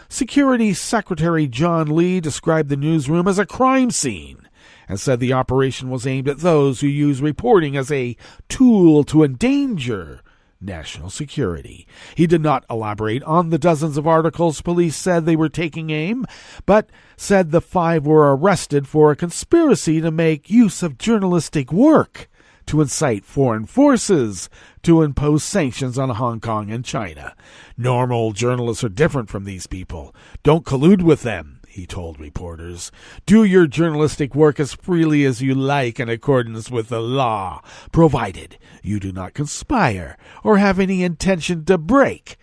Security Secretary John Lee described the newsroom as a crime scene and said the operation was aimed at those who use reporting as a tool to endanger national security. He did not elaborate on the dozens of articles police said they were taking aim, but said the 5 were arrested for a conspiracy to make use of journalistic work to incite foreign forces to impose sanctions on Hong Kong and China. Normal journalists are different from these people. Don't collude with them, he told reporters. Do your journalistic work as freely as you like in accordance with the law, provided you do not conspire or have any intention to break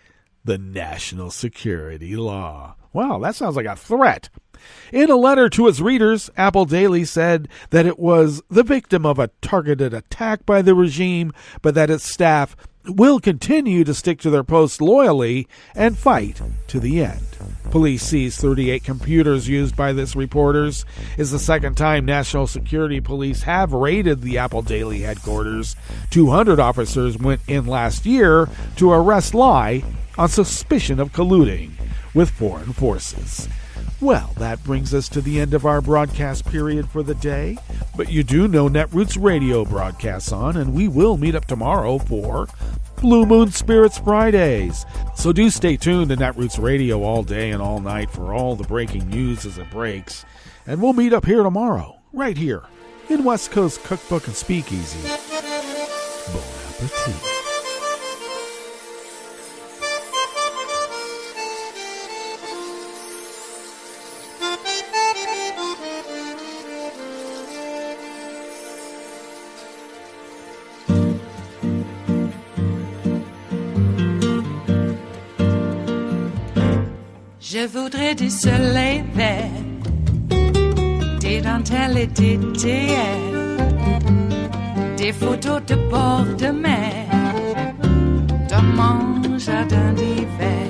the national security law. Wow, that sounds like a threat. In a letter to its readers, Apple Daily said that it was the victim of a targeted attack by the regime, but that its staff will continue to stick to their posts loyally and fight to the end. Police seized 38 computers used by this reporters. Is the second time National Security Police have raided the Apple Daily headquarters. 200 officers went in last year to arrest Lai on suspicion of colluding with foreign forces. Well, that brings us to the end of our broadcast period for the day. But you do know Netroots Radio broadcasts on, and we will meet up tomorrow for Blue Moon Spirits Fridays. So do stay tuned to Netroots Radio all day and all night for all the breaking news as it breaks. And we'll meet up here tomorrow, right here, in West Coast Cookbook and Speakeasy. Bon appetit. Je voudrais du soleil vert, des dentelles et des théières, des photos de bord de mer, dans mon jardin d'hiver.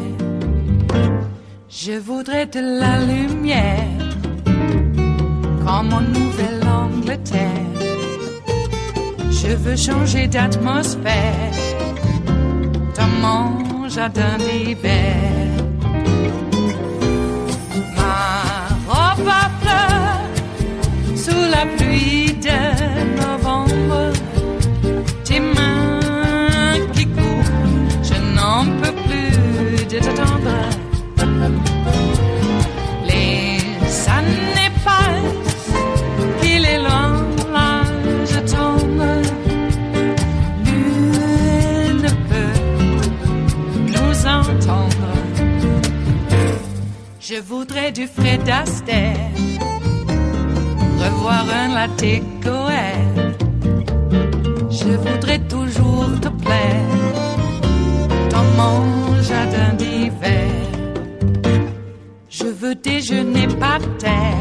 Je voudrais de la lumière, comme en Nouvelle-Angleterre. Je veux changer d'atmosphère, dans mon jardin d'hiver. À fleurs sous la pluie de novembre, tes mains qui courent, je n'en peux plus de t'attendre. Les années passent, qu'il est loin, là je tombe. Nul ne peut nous entendre. Je voudrais du Fred Astaire, revoir un latte Goël. Je voudrais toujours te plaire dans mon jardin d'hiver. Je veux déjeuner par terre,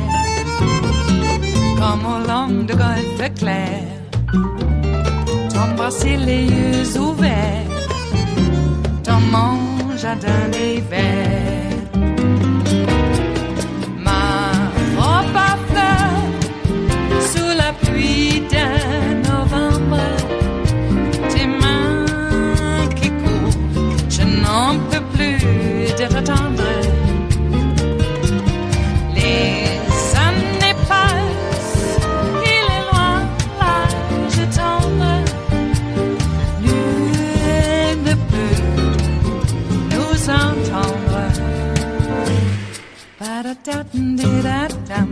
comme au long de golfe clair, t'embrasser les yeux ouverts dans mon jardin d'hiver. Pluie de novembre, tes mains qui courent, je n'en peux plus de t'attendre. Les années passent, il est loin, là je tombe. Nul ne peut nous entendre. Ba-da-da-dum-di-da-dum.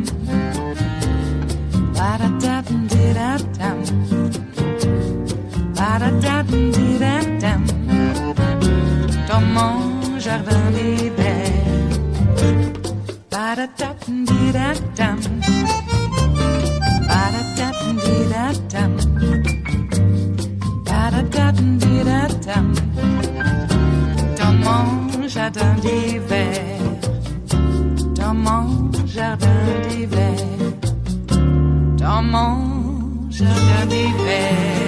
Ba-da-da-dum-di-da-dum. Ba-da-da-dum-di-da-dum. Dans mon jardin d'hiver. Ba-da-da-dum-di-da-dum. Ba-da-da-dum-di-da-dum. Ba-da-da-dum-di-da-dum. Dans mon jardin d'hiver. Dans mon jardin d'hiver. Dans mon jardin d'hiver.